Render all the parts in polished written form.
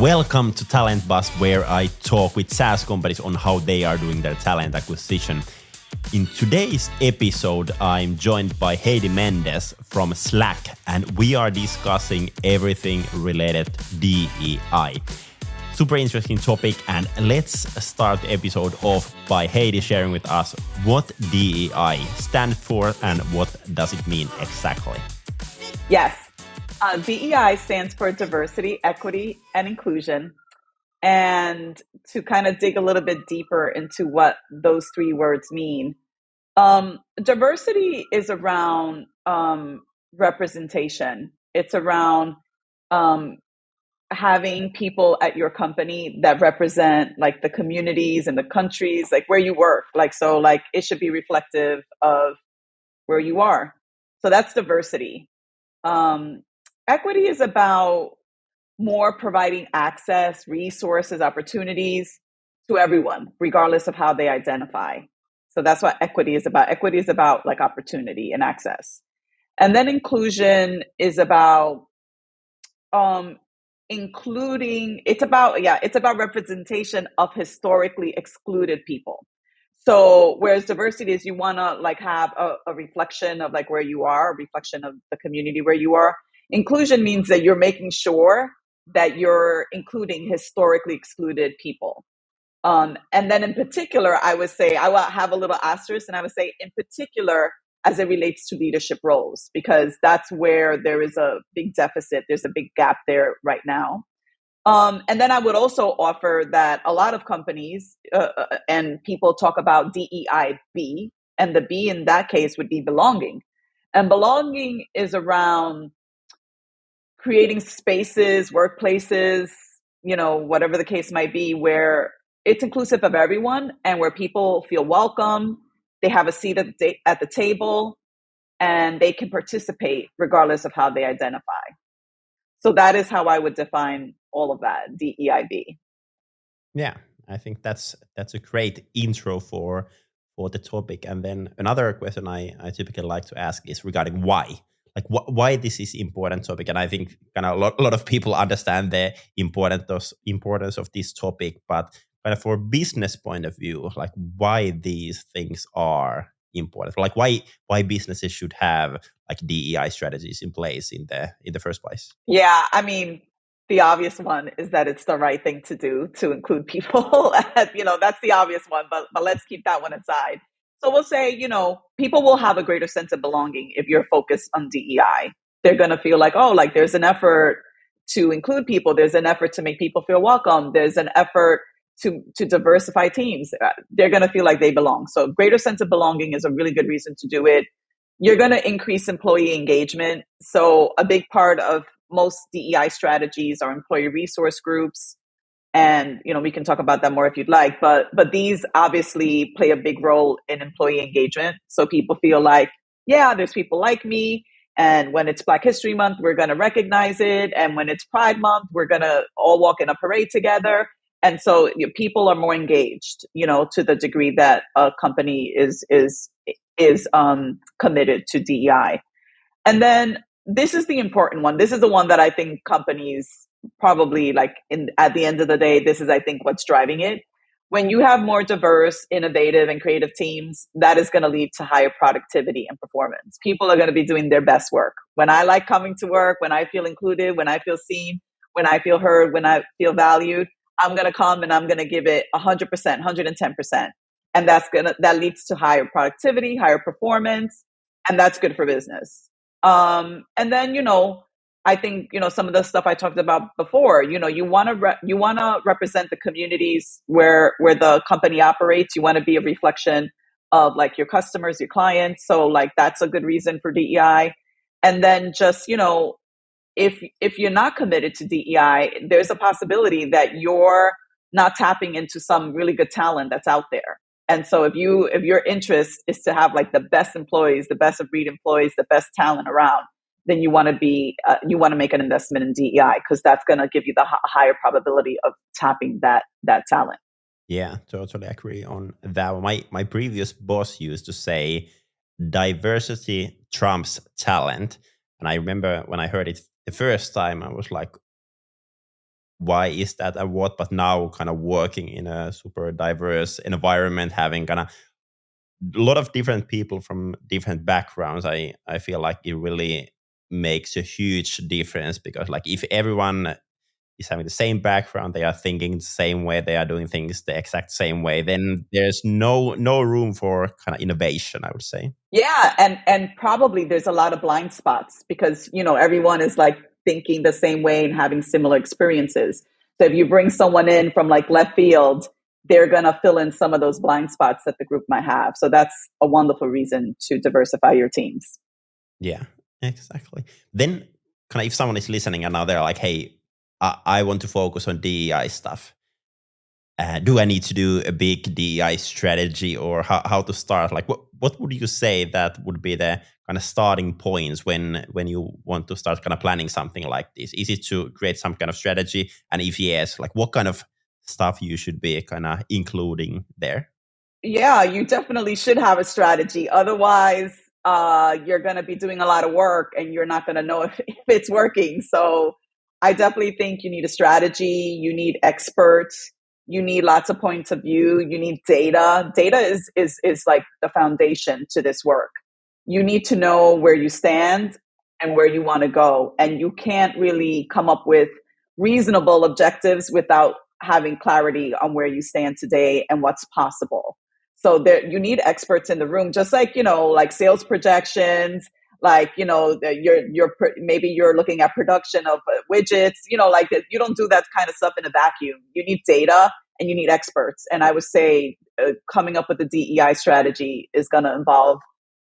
Welcome to Talent Bus, where I talk with SaaS companies on how they are doing their talent acquisition. In today's episode, I'm joined by Hady Mendez from Slack, and we are discussing everything related to DEI. Super interesting topic, and let's start the episode off by Hady sharing with us what DEI stands for and what does it mean exactly. Yes. DEI stands for diversity, equity, and inclusion. And to kind of dig a little bit deeper into what those three words mean, diversity is around representation. It's around having people at your company that represent like the communities and the countries, like where you work. So it should be reflective of where you are. So that's diversity. Equity is about more providing access, resources, opportunities to everyone, regardless of how they identify. So that's what equity is about. Equity is about like opportunity and access. And then inclusion is about it's about representation of historically excluded people. So whereas diversity is you want to like have a reflection of like where you are, a reflection of the community where you are. Inclusion means that you're making sure that you're including historically excluded people. And then in particular, I would say, I will have a little asterisk, and I would say in particular, as it relates to leadership roles, because that's where there is a big deficit. There's a big gap there right now. And then I would also offer that a lot of companies and people talk about DEIB, and the B in that case would be belonging. And belonging is around creating spaces, workplaces, whatever the case might be, where it's inclusive of everyone and where people feel welcome, they have a seat at the table, and they can participate regardless of how they identify. So that is how I would define all of that, DEIB. Yeah, I think that's a great intro for the topic. And then another question I typically like to ask is regarding why. Like why this is important topic, and I think kind of a lot of people understand the importance of this topic, but kind of for business point of view, like why these things are important, like why businesses should have like DEI strategies in place in the first place. Yeah, I mean, the obvious one is that it's the right thing to do to include people. That's the obvious one, but let's keep that one aside. So we'll say, people will have a greater sense of belonging if you're focused on DEI. They're going to feel like, oh, like there's an effort to include people. There's an effort to make people feel welcome. There's an effort to diversify teams. They're going to feel like they belong. So greater sense of belonging is a really good reason to do it. You're going to increase employee engagement. So a big part of most DEI strategies are employee resource groups. And, we can talk about that more if you'd like, but these obviously play a big role in employee engagement. So people feel like, yeah, there's people like me. And when it's Black History Month, we're going to recognize it. And when it's Pride Month, we're going to all walk in a parade together. And so people are more engaged, to the degree that a company is committed to DEI. And then this is the important one. This is the one that I think companies probably at the end of the day, this is, I think, what's driving it. When you have more diverse, innovative, and creative teams, that is going to lead to higher productivity and performance. People are going to be doing their best work. When I like coming to work, when I feel included, when I feel seen, when I feel heard, when I feel valued, I'm going to come and I'm going to give it 100%, 110%. And that leads to higher productivity, higher performance, and that's good for business. And then, I think, some of the stuff I talked about before, you want to represent the communities where the company operates. You want to be a reflection of like your customers, your clients. So like, that's a good reason for DEI. And then just, if you're not committed to DEI, there's a possibility that you're not tapping into some really good talent that's out there. And so if your interest is to have like the best employees, the best of breed employees, the best talent around, then you want to make an investment in DEI, because that's going to give you the higher probability of tapping that talent. Yeah, totally agree on that. My previous boss used to say, diversity trumps talent. And I remember when I heard it the first time, I was like, why is that and what, but now kind of working in a super diverse environment, having kind of a lot of different people from different backgrounds, I feel like it really makes a huge difference, because like if everyone is having the same background, they are thinking the same way, they are doing things the exact same way, then there's no room for kind of innovation, I would say. Yeah, and probably there's a lot of blind spots because everyone is like thinking the same way and having similar experiences. So if you bring someone in from like left field, they're gonna fill in some of those blind spots that the group might have. So that's a wonderful reason to diversify your teams. Yeah, exactly. Then kind of if someone is listening and now they're like, hey, I want to focus on DEI stuff. Do I need to do a big DEI strategy, or how to start? Like, what would you say that would be the kind of starting points when you want to start kind of planning something like this? Is it to create some kind of strategy? And if yes, like what kind of stuff you should be kind of including there? Yeah, you definitely should have a strategy. Otherwise, you're going to be doing a lot of work and you're not going to know if it's working. So I definitely think you need a strategy. You need experts. You need lots of points of view. You need data. Data is like the foundation to this work. You need to know where you stand and where you want to go. And you can't really come up with reasonable objectives without having clarity on where you stand today and what's possible. So there, you need experts in the room, just like, like sales projections, like, maybe you're looking at production of widgets, like you don't do that kind of stuff in a vacuum. You need data and you need experts. And I would say coming up with a DEI strategy is going to involve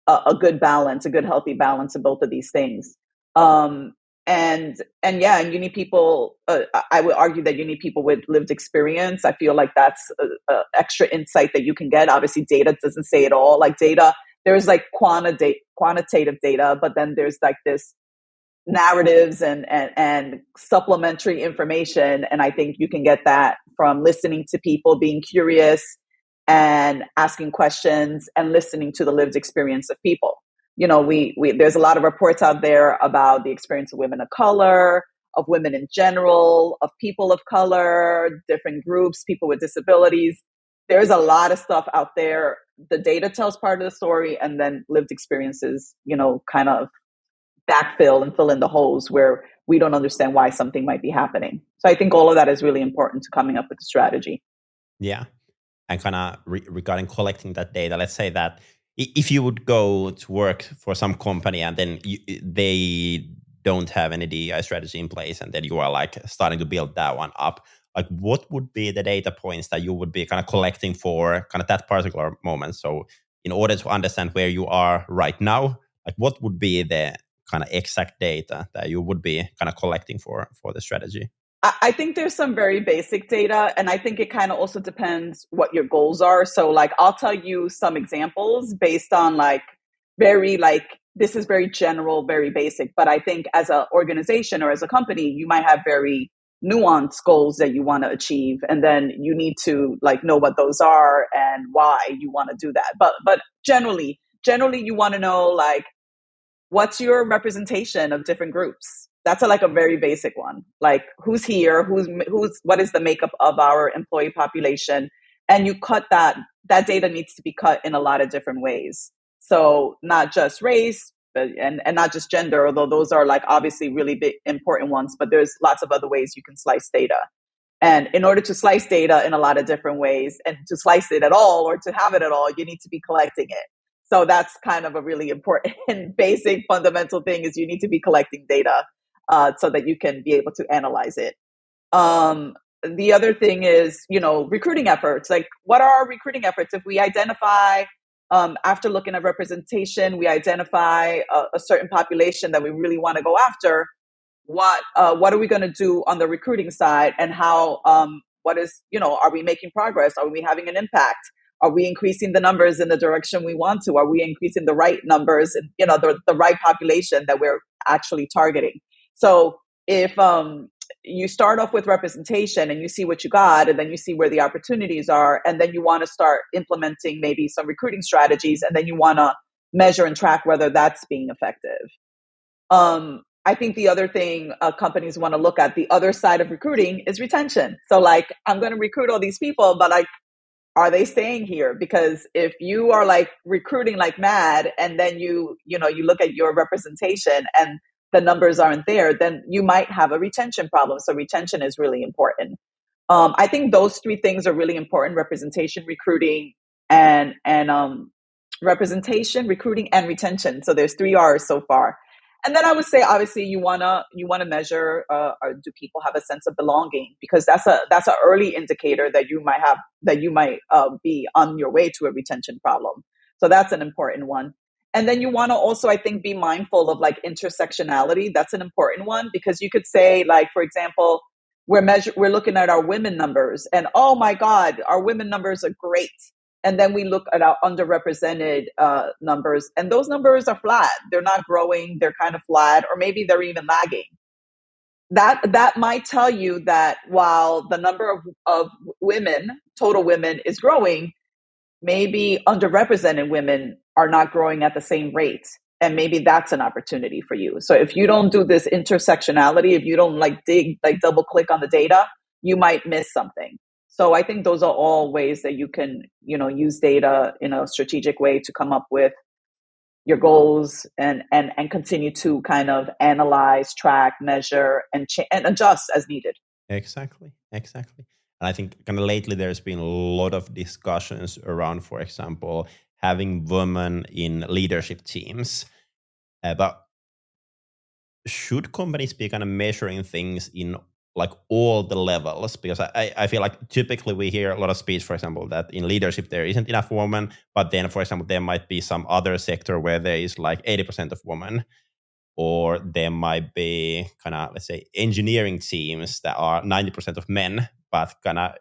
a good balance, a good healthy balance of both of these things. Um, and yeah, and you need people. I would argue that you need people with lived experience. I feel like that's a extra insight that you can get. Obviously, data doesn't say it all. Like data, there's like quantitative data, but then there's like this narratives and supplementary information. And I think you can get that from listening to people, being curious and asking questions and listening to the lived experience of people. We there's a lot of reports out there about the experience of women of color, of women in general, of people of color, different groups, people with disabilities. There's a lot of stuff out there. The data tells part of the story, and then lived experiences, kind of backfill and fill in the holes where we don't understand why something might be happening. So I think all of that is really important to coming up with a strategy. Yeah. And kind of regarding collecting that data, let's say that if you would go to work for some company and then they don't have any DEI strategy in place, and then you are like starting to build that one up, like what would be the data points that you would be kind of collecting for kind of that particular moment? So in order to understand where you are right now, like what would be the kind of exact data that you would be kind of collecting for the strategy? I think there's some very basic data, and I think it kind of also depends what your goals are. So, like, I'll tell you some examples based on this is very general, very basic. But I think as an organization or as a company, you might have very nuanced goals that you want to achieve, and then you need to like know what those are and why you want to do that. But generally, you want to know like what's your representation of different groups. That's like a very basic one. Like who's here, what is the makeup of our employee population? And you cut that data needs to be cut in a lot of different ways. So not just race, but, and not just gender, although those are like obviously really big, important ones, but there's lots of other ways you can slice data. And in order to slice data in a lot of different ways and to slice it at all or to have it at all, you need to be collecting it. So that's kind of a really important basic fundamental thing is you need to be collecting data so that you can be able to analyze it. The other thing is, recruiting efforts. Like what are our recruiting efforts? If we identify, after looking at representation, we identify a certain population that we really want to go after, what are we going to do on the recruiting side and how, are we making progress? Are we having an impact? Are we increasing the numbers in the direction we want to? Are we increasing the right numbers and, the right population that we're actually targeting? So if you start off with representation and you see what you got, and then you see where the opportunities are, and then you want to start implementing maybe some recruiting strategies, and then you want to measure and track whether that's being effective. I think the other thing companies want to look at, the other side of recruiting, is retention. So like, I'm going to recruit all these people, but like, are they staying here? Because if you are like recruiting like mad, and then you look at your representation and the numbers aren't there, then you might have a retention problem. So retention is really important. I think those three things are really important: representation, recruiting, and representation, recruiting, and retention. So there's three R's so far. And then I would say, obviously, you wanna measure, do people have a sense of belonging? Because that's an early indicator that you might be on your way to a retention problem. So that's an important one. And then you want to also, I think, be mindful of like intersectionality. That's an important one, because you could say, like, for example, we're looking at our women numbers, and oh my God, our women numbers are great. And then we look at our underrepresented numbers, and those numbers are flat. They're not growing. They're kind of flat, or maybe they're even lagging. That might tell you that while the number of women, total women, is growing, maybe underrepresented women are not growing at the same rate. And maybe that's an opportunity for you. So if you don't do this intersectionality, if you don't like double click on the data, you might miss something. So I think those are all ways that you can, use data in a strategic way to come up with your goals, and continue to kind of analyze, track, measure, and adjust as needed. Exactly. And I think kind of lately there's been a lot of discussions around, for example, having women in leadership teams. But should companies be kind of measuring things in like all the levels? Because I feel like typically we hear a lot of speech, for example, that in leadership there isn't enough women, but then, for example, there might be some other sector where there is like 80% of women, or there might be kind of, let's say, engineering teams that are 90% of men, but kind of,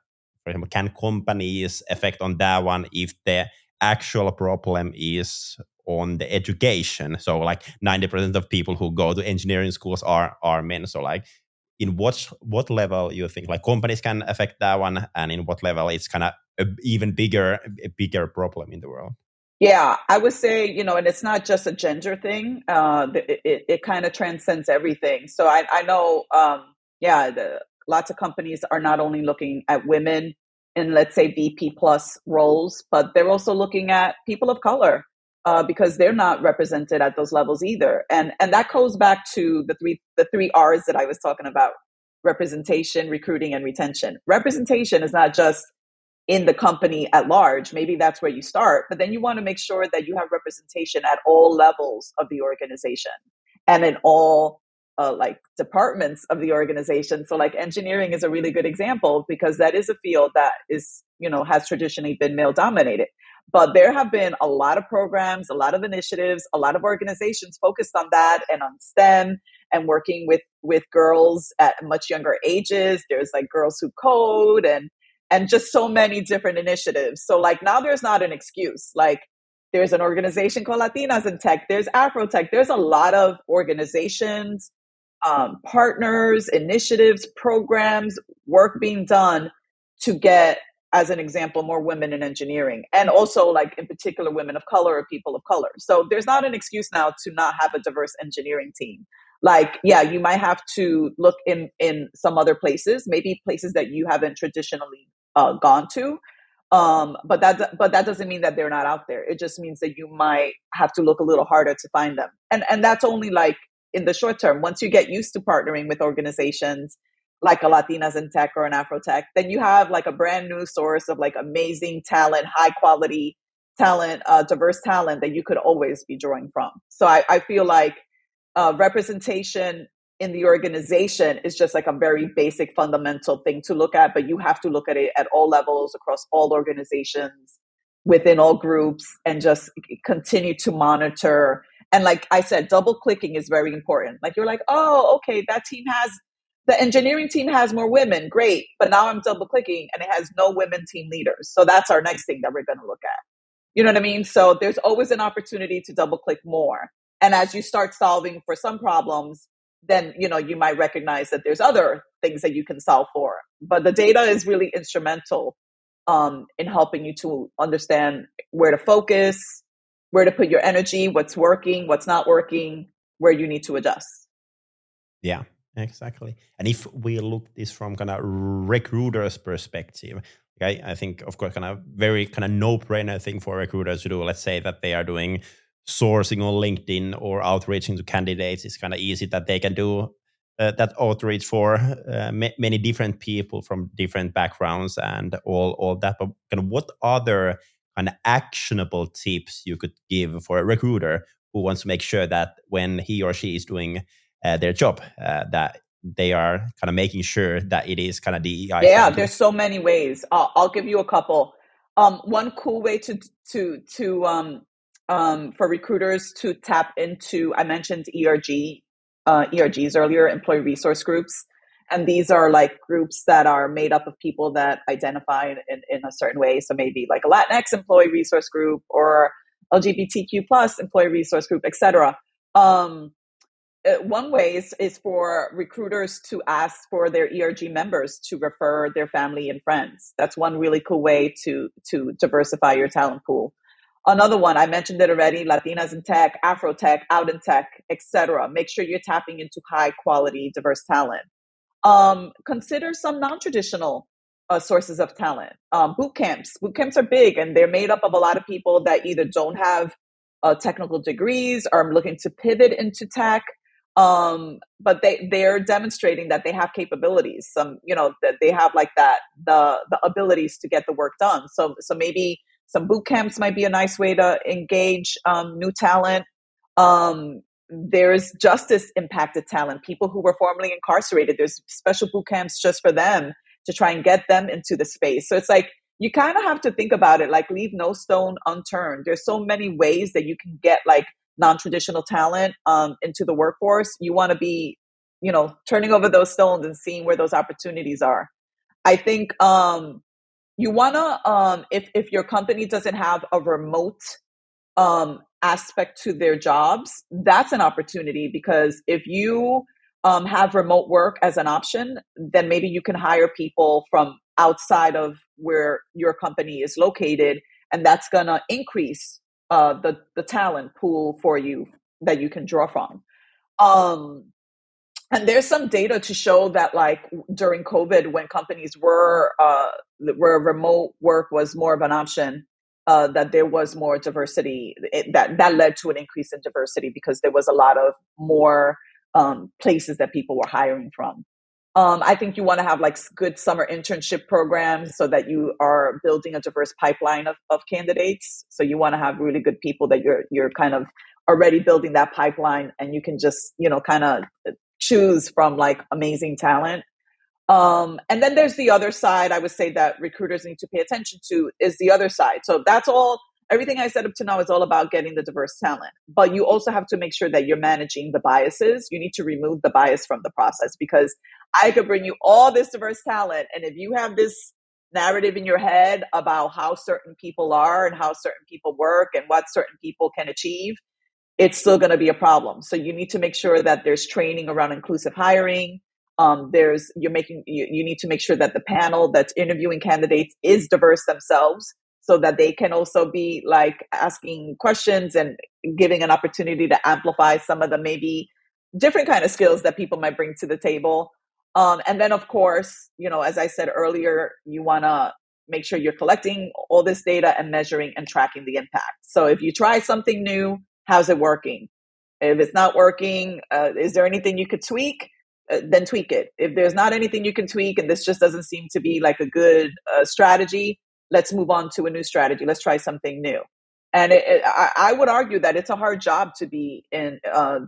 for example, can companies affect on that one if the actual problem is on the education? So like 90% of people who go to engineering schools are men. So like, in what level you think like companies can affect that one, and in what level it's kind of a bigger problem in the world? Yeah, I would say, and it's not just a gender thing. It kind of transcends everything. So I know, lots of companies are not only looking at women in, let's say, VP plus roles, but they're also looking at people of color, because they're not represented at those levels either. And that goes back to the three R's that I was talking about: representation, recruiting, and retention. Representation is not just in the company at large. Maybe that's where you start, but then you want to make sure that you have representation at all levels of the organization and in all like departments of the organization. So like engineering is a really good example, because that is a field that is, has traditionally been male dominated. But there have been a lot of programs, a lot of initiatives, a lot of organizations focused on that and on STEM, and working with girls at much younger ages. There's like Girls Who Code, and just so many different initiatives. So like now there's not an excuse. Like there's an organization called Latinas in Tech. There's Afrotech. There's a lot of organizations, partners, initiatives, programs, work being done to get, as an example, more women in engineering, and also like in particular women of color or people of color. So there's not an excuse now to not have a diverse engineering team. Like, yeah, you might have to look in some other places, maybe places that you haven't traditionally gone to. But that doesn't mean that they're not out there. It just means that you might have to look a little harder to find them. And that's only like in the short term. Once you get used to partnering with organizations like a Latinas in Tech or an Afrotech, then you have like a brand new source of like amazing talent, high quality talent, diverse talent that you could always be drawing from. So I feel like representation in the organization is just like a very basic fundamental thing to look at, but you have to look at it at all levels, across all organizations, within all groups, and just continue to monitor. And like I said, double clicking is very important. Like you're like, oh, okay, the engineering team has more women, great. But now I'm double clicking and it has no women team leaders. So that's our next thing that we're going to look at. You know what I mean? So there's always an opportunity to double click more. And as you start solving for some problems, then, you might recognize that there's other things that you can solve for. But the data is really instrumental in helping you to understand where to focus, where to put your energy, what's working, what's not working, where you need to adjust. Yeah, exactly. And if we look this from kind of recruiters' perspective, okay, I think of course kind of very kind of no-brainer thing for recruiters to do. Let's say that they are doing sourcing on LinkedIn or outreaching to candidates. It's kind of easy that they can do that outreach for many different people from different backgrounds and all that. But kind of what other kind of actionable tips you could give for a recruiter who wants to make sure that when he or she is doing their job, that they are kind of making sure that it is kind of DEI Yeah, friendly. there's so many ways. I'll give you a couple. One cool way to for recruiters to tap into, I mentioned ERGs earlier, employee resource groups, and these are like groups that are made up of people that identify in a certain way. So maybe like a Latinx employee resource group or LGBTQ plus employee resource group, etc. One way is for recruiters to ask for their ERG members to refer their family and friends. That's one really cool way to diversify your talent pool. Another one, I mentioned it already, Latinas in tech, Afro tech, out in tech, etc. Make sure you're tapping into high quality, diverse talent. Consider some non-traditional sources of talent. Boot camps. Boot camps are big, and they're made up of a lot of people that either don't have technical degrees or are looking to pivot into tech. But they're demonstrating that they have capabilities. Some, that they have like that the abilities to get the work done. So maybe some boot camps might be a nice way to engage new talent. There's justice impacted talent, people who were formerly incarcerated. There's special boot camps just for them to try and get them into the space. So it's like you kind of have to think about it, like leave no stone unturned. There's so many ways that you can get like non-traditional talent into the workforce. You want to be, turning over those stones and seeing where those opportunities are. I think you want to, if your company doesn't have a remote aspect to their jobs, that's an opportunity, because if you have remote work as an option, then maybe you can hire people from outside of where your company is located, and that's going to increase the talent pool for you that you can draw from. And there's some data to show that, like during COVID, when companies were where remote work was more of an option, that there was more diversity. That led to an increase in diversity because there was a lot of more places that people were hiring from. I think you want to have like good summer internship programs so that you are building a diverse pipeline of candidates. So you want to have really good people that you're kind of already building that pipeline, and you can just kind of choose from like amazing talent. And then there's the other side, I would say, that recruiters need to pay attention to, is the other side. So that's all, everything I said up to now is all about getting the diverse talent. But you also have to make sure that you're managing the biases. You need to remove the bias from the process, because I could bring you all this diverse talent, and if you have this narrative in your head about how certain people are and how certain people work and what certain people can achieve, it's still going to be a problem. So you need to make sure that there's training around inclusive hiring. You need to make sure that the panel that's interviewing candidates is diverse themselves, so that they can also be like asking questions and giving an opportunity to amplify some of the maybe different kind of skills that people might bring to the table. And then, of course, as I said earlier, you want to make sure you're collecting all this data and measuring and tracking the impact. So if you try something new, how's it working? If it's not working, is there anything you could tweak? Then tweak it. If there's not anything you can tweak and this just doesn't seem to be like a good strategy, let's move on to a new strategy. Let's try something new. And I would argue that it's a hard job to be in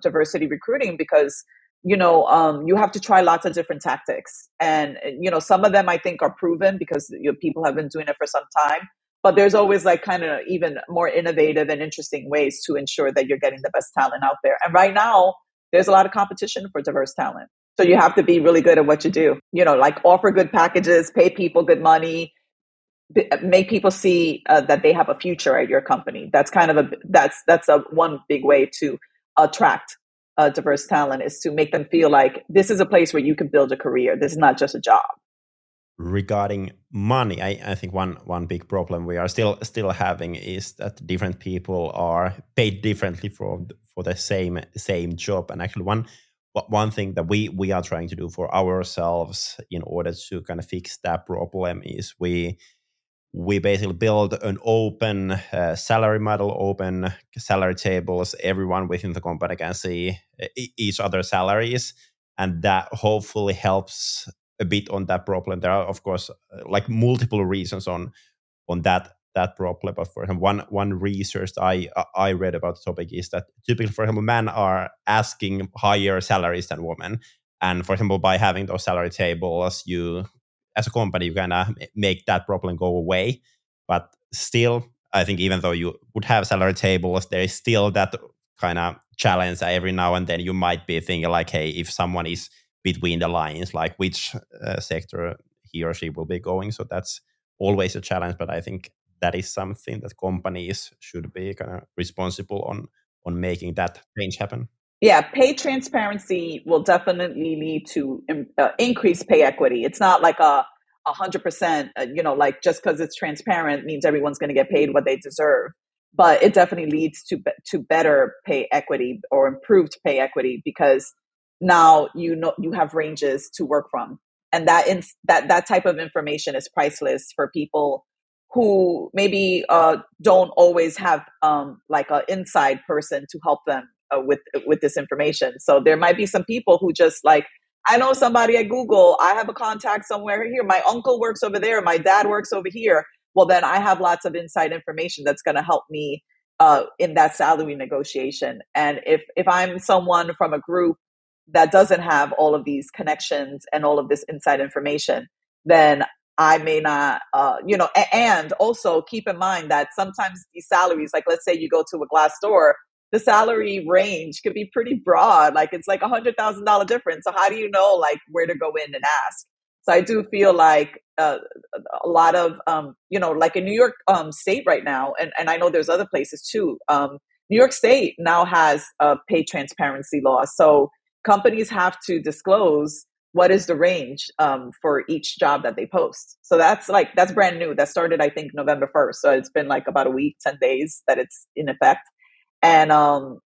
diversity recruiting, because you have to try lots of different tactics, and some of them I think are proven because people have been doing it for some time. But there's always like kind of even more innovative and interesting ways to ensure that you're getting the best talent out there. And right now, there's a lot of competition for diverse talent. So you have to be really good at what you do. Like offer good packages, pay people good money, make people see that they have a future at your company. That's kind of that's a one big way to attract diverse talent, is to make them feel like this is a place where you can build a career. This is not just a job. Regarding money, I think one big problem we are still having is that different people are paid differently for the same job. And actually, one But one thing that we are trying to do for ourselves in order to kind of fix that problem is we basically build an open salary model, open salary tables. Everyone within the company can see each other's salaries, and that hopefully helps a bit on that problem. There are, of course, like multiple reasons on that problem. But for example, one research I read about the topic is that typically, for example, men are asking higher salaries than women, and for example, by having those salary tables, you as a company you kind of make that problem go away. But still, I think even though you would have salary tables, there is still that kind of challenge that every now and then you might be thinking like, hey, if someone is between the lines, like which sector he or she will be going. So that's always a challenge, but I think that is something that companies should be kind of responsible on making that change happen. Yeah, pay transparency will definitely lead to increased pay equity. It's not like a 100%, like just because it's transparent means everyone's going to get paid what they deserve. But it definitely leads to better pay equity or improved pay equity because now you have ranges to work from, and that type of information is priceless for people who maybe don't always have like an inside person to help them with this information. So there might be some people who just like, I know somebody at Google, I have a contact somewhere here, my uncle works over there, my dad works over here. Well, then I have lots of inside information that's going to help me in that salary negotiation. And if I'm someone from a group that doesn't have all of these connections and all of this inside information, then I may not, and also keep in mind that sometimes these salaries, like let's say you go to a glass door, the salary range could be pretty broad. Like it's like $100,000 difference. So how do you know like where to go in and ask? So I do feel like a lot of, like in New York State right now, and I know there's other places too. New York State now has a pay transparency law. So companies have to disclose what is the range for each job that they post. So that's brand new. That started, I think, November 1st. So it's been like about a week, 10 days that it's in effect. And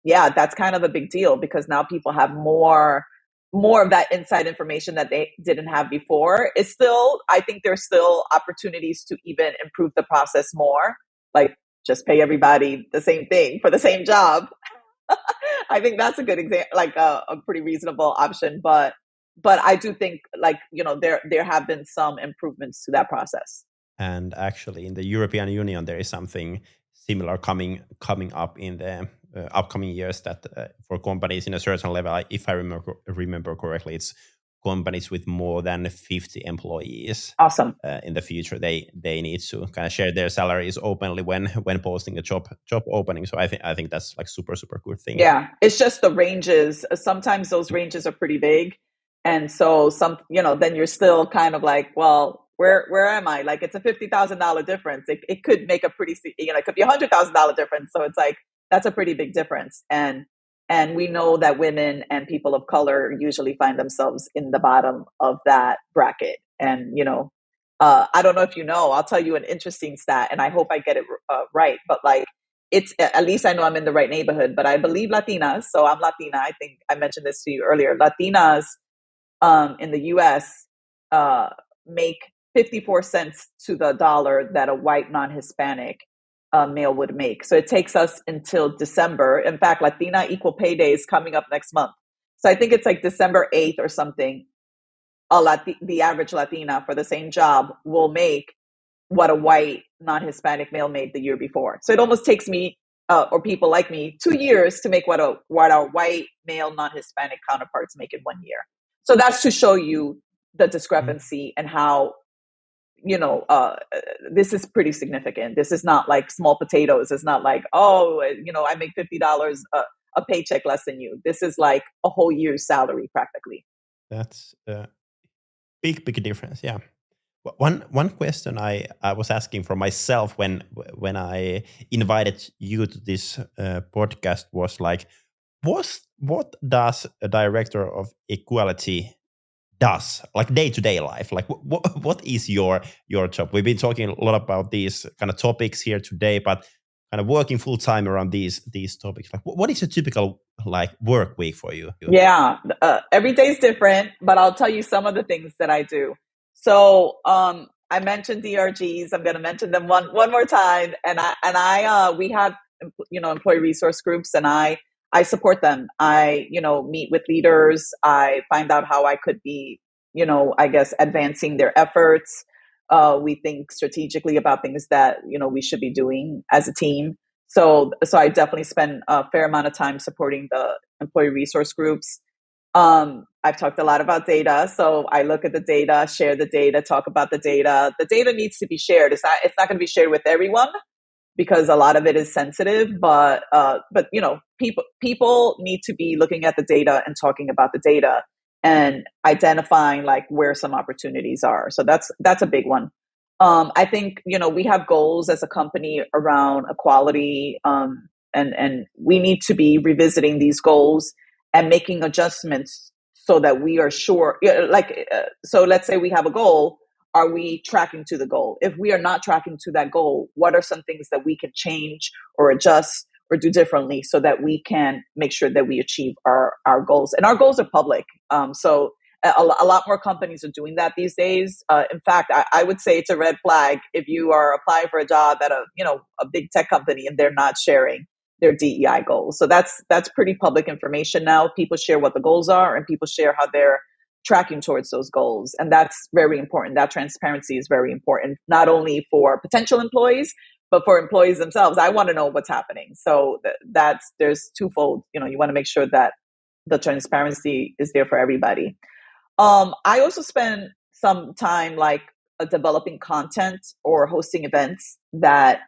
that's kind of a big deal because now people have more of that inside information that they didn't have before. It's still, I think there's still opportunities to even improve the process more, like just pay everybody the same thing for the same job. I think that's a good example, like a pretty reasonable option. But I do think there have been some improvements to that process. And actually, in the European Union, there is something similar coming up in the upcoming years that for companies in a certain level, if I remember correctly, it's companies with more than 50 employees. Awesome. In the future, they need to kind of share their salaries openly when posting a job opening. So I think that's like super good thing. Yeah, it's just the ranges. Sometimes those ranges are pretty big, and so then you're still kind of like, well, where am I? Like it's a $50,000 difference. It could make a pretty, it could be $100,000 difference. So it's like that's a pretty big difference, and we know that women and people of color usually find themselves in the bottom of that bracket. And I don't know if I'll tell you an interesting stat, and I hope I get it right. But like, it's at least I know I'm in the right neighborhood. But I believe Latinas, so I'm Latina. I think I mentioned this to you earlier. Latinas in the U.S. Make 54 cents to the dollar that a white non-Hispanic male would make. So it takes us until December. In fact, Latina Equal Pay Day is coming up next month. So I think it's like December 8th or something. The average Latina for the same job will make what a white non-Hispanic male made the year before. So it almost takes me or people like me 2 years to make what our white male non-Hispanic counterparts make in 1 year. So that's to show you the discrepancy and how this is pretty significant. This is not like small potatoes. It's not like, I make $50 a paycheck less than you. This is like a whole year's salary practically. That's a big difference. Yeah. One question I was asking for myself when I invited you to this podcast was like, what does a director of equality does, like day-to-day life? Like what is your job? We've been talking a lot about these kind of topics here today, but kind of working full time around these topics, like what is a typical like work week for you? Yeah, every day's different, but I'll tell you some of the things that I do. So I mentioned DRGs. I'm going to mention them one more time, and I we have employee resource groups, and I support them. I meet with leaders. I find out how I could be I guess advancing their efforts. We think strategically about things that we should be doing as a team. So I definitely spend a fair amount of time supporting the employee resource groups. I've talked a lot about data, so I look at the data, share the data, talk about the data. The data needs to be shared. It's not going to be shared with everyone because a lot of it is sensitive. But people need to be looking at the data and talking about the data and identifying like where some opportunities are. So that's a big one. I think we have goals as a company around equality, and we need to be revisiting these goals and making adjustments so that we are sure. So let's say we have a goal. Are we tracking to the goal? If we are not tracking to that goal, what are some things that we can change or adjust or do differently so that we can make sure that we achieve our goals? And our goals are public. So a lot more companies are doing that these days. In fact, I would say it's a red flag if you are applying for a job at a big tech company and they're not sharing their DEI goals. So that's pretty public information now. People share what the goals are, and people share how they're tracking towards those goals. And that's very important. That transparency is very important, not only for potential employees, but for employees themselves. I want to know what's happening. So there's twofold. You want to make sure that the transparency is there for everybody. I also spend some time developing content or hosting events that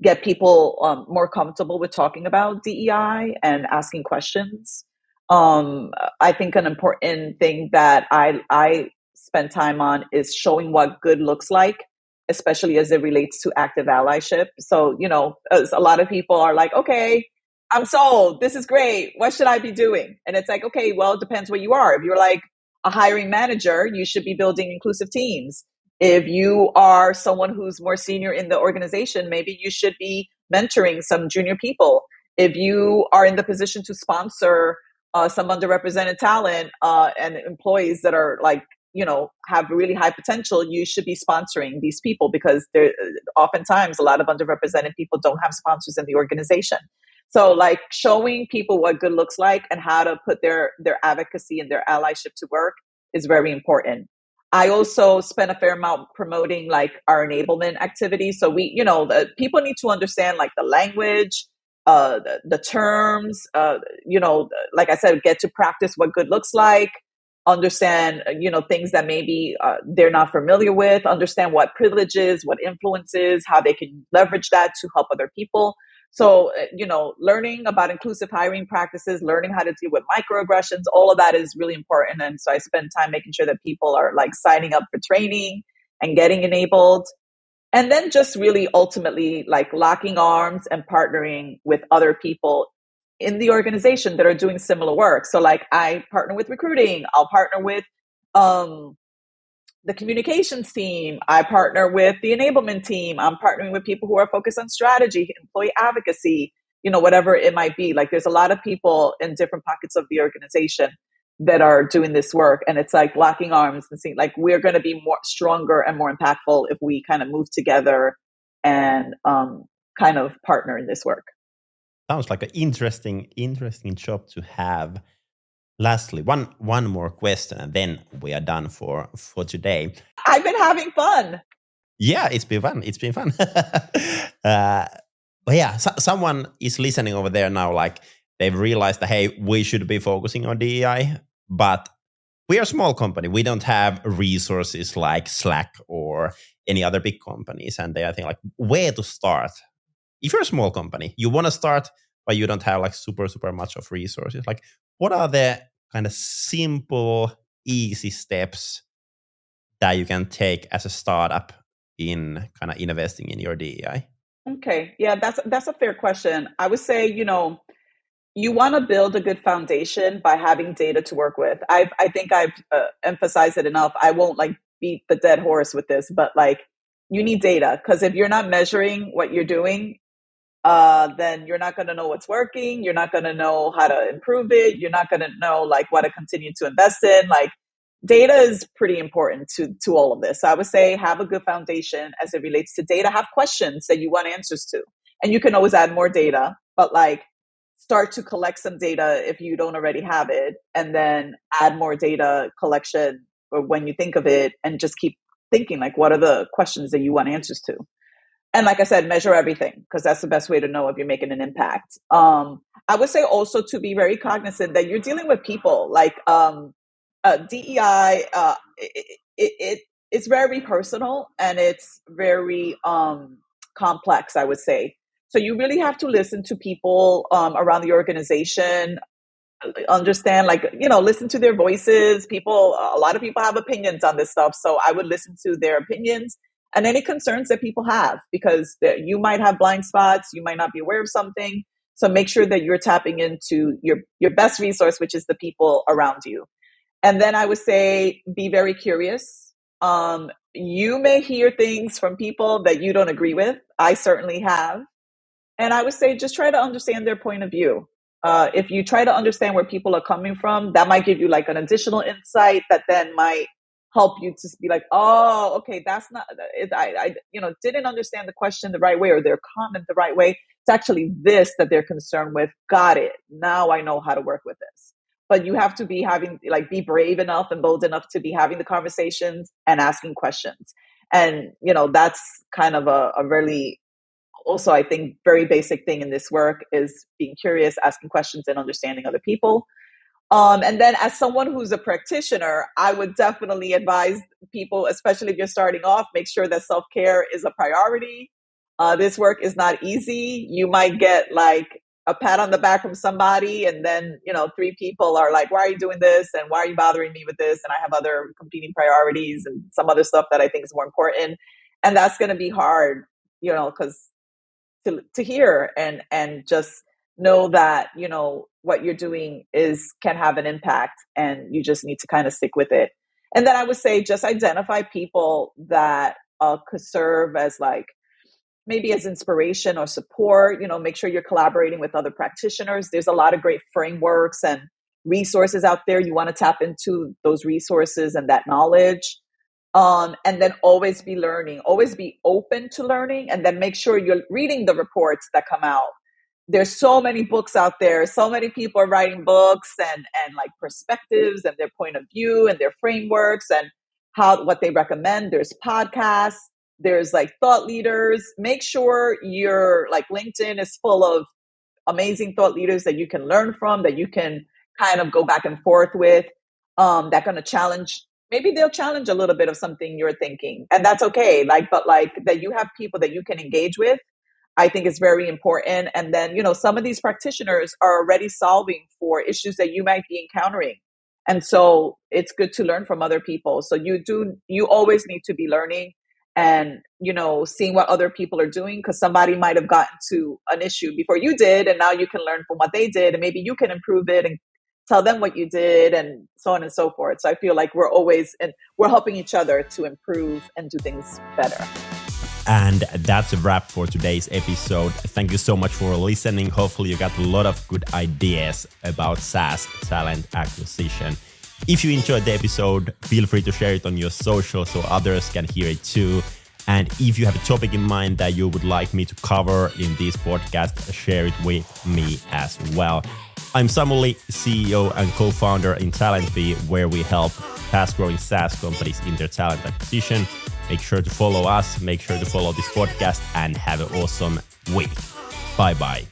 get people more comfortable with talking about DEI and asking questions. I think an important thing that I spend time on is showing what good looks like, especially as it relates to active allyship. So, as a lot of people are like, okay, I'm sold. This is great. What should I be doing? And it's like, okay, well, it depends where you are. If you're like a hiring manager, you should be building inclusive teams. If you are someone who's more senior in the organization, maybe you should be mentoring some junior people. If you are in the position to sponsor some underrepresented talent and employees that are have really high potential, you should be sponsoring these people because oftentimes a lot of underrepresented people don't have sponsors in the organization. So showing people what good looks like and how to put their advocacy and their allyship to work is very important. I also spend a fair amount promoting our enablement activities. So the people need to understand the language, the terms, like I said, get to practice what good looks like, understand, things that maybe they're not familiar with, understand what privileges, what influences, how they can leverage that to help other people. So, learning about inclusive hiring practices, learning how to deal with microaggressions, all of that is really important. And so I spend time making sure that people are signing up for training and getting enabled. And then just really ultimately locking arms and partnering with other people in the organization that are doing similar work. So I partner with recruiting. I'll partner with the communications team. I partner with the enablement team. I'm partnering with people who are focused on strategy, employee advocacy, whatever it might be. There's a lot of people in different pockets of the organization that are doing this work. And it's locking arms and seeing we're going to be more stronger and more impactful if we kind of move together and kind of partner in this work. Sounds like an interesting job to have. Lastly, one more question, and then we are done for today. I've been having fun. Yeah, it's been fun. But yeah, someone is listening over there now. They've realized that hey, we should be focusing on DEI, but we are a small company. We don't have resources like Slack or any other big companies, and they are thinking where to start. If you're a small company, you want to start, but you don't have super much of resources. What are the kind of simple, easy steps that you can take as a startup in kind of investing in your DEI? Okay, yeah, that's a fair question. I would say, you want to build a good foundation by having data to work with. I think I've emphasized it enough. I won't beat the dead horse with this, but you need data, because if you're not measuring what you're doing, then you're not going to know what's working. You're not going to know how to improve it. You're not going to know like what to continue to invest in. Like data is pretty important to all of this. So I would say have a good foundation as it relates to data. Have questions that you want answers to, and you can always add more data, but like start to collect some data if you don't already have it, and then add more data collection or when you think of it, and just keep thinking like, what are the questions that you want answers to? And like I said, measure everything, because that's the best way to know if you're making an impact. I would say also to be very cognizant that you're dealing with people. Like DEI, it's very personal and it's very complex, I would say. So you really have to listen to people around the organization, understand, like, listen to their voices. A lot of people have opinions on this stuff. So I would listen to their opinions and any concerns that people have, because you might have blind spots. You might not be aware of something. So make sure that you're tapping into your best resource, which is the people around you. And then I would say, be very curious. You may hear things from people that you don't agree with. I certainly have. And I would say, just try to understand their point of view. If you try to understand where people are coming from, that might give you like an additional insight that then might help you to be like, oh, okay, that's not, I didn't understand the question the right way or their comment the right way. It's actually this that they're concerned with. Got it. Now I know how to work with this. But you have to be be brave enough and bold enough to be having the conversations and asking questions. And, that's kind of a really, also, I think, very basic thing in this work is being curious, asking questions, and understanding other people. And then as someone who's a practitioner, I would definitely advise people, especially if you're starting off, make sure that self-care is a priority. This work is not easy. You might get like a pat on the back from somebody, and then, 3 people are like, why are you doing this? And why are you bothering me with this? And I have other competing priorities and some other stuff that I think is more important. And that's going to be hard, because to hear and just know that, what you're doing can have an impact, and you just need to kind of stick with it. And then I would say, just identify people that could serve as like, maybe as inspiration or support. Make sure you're collaborating with other practitioners. There's a lot of great frameworks and resources out there. You want to tap into those resources and that knowledge. And then always be learning, always be open to learning, and then make sure you're reading the reports that come out. There's so many books out there. So many people are writing books and like perspectives and their point of view and their frameworks and what they recommend. There's podcasts. There's like thought leaders. Make sure your like LinkedIn is full of amazing thought leaders that you can learn from, that you can kind of go back and forth with, that going to challenge. Maybe they'll challenge a little bit of something you're thinking, and that's okay. But that you have people that you can engage with, I think is very important. And then, some of these practitioners are already solving for issues that you might be encountering. And so it's good to learn from other people. So you always need to be learning and, seeing what other people are doing, because somebody might have gotten to an issue before you did, and now you can learn from what they did, and maybe you can improve it and tell them what you did, and so on and so forth. So I feel like we're helping each other to improve and do things better. And that's a wrap for today's episode. Thank you so much for listening. Hopefully you got a lot of good ideas about SaaS talent acquisition. If you enjoyed the episode, feel free to share it on your social so others can hear it too. And if you have a topic in mind that you would like me to cover in this podcast, share it with me as well. I'm Samuli, CEO and co-founder in Talentbee, where we help fast-growing SaaS companies in their talent acquisition. Make sure to follow us, make sure to follow this podcast, and have an awesome week. Bye-bye.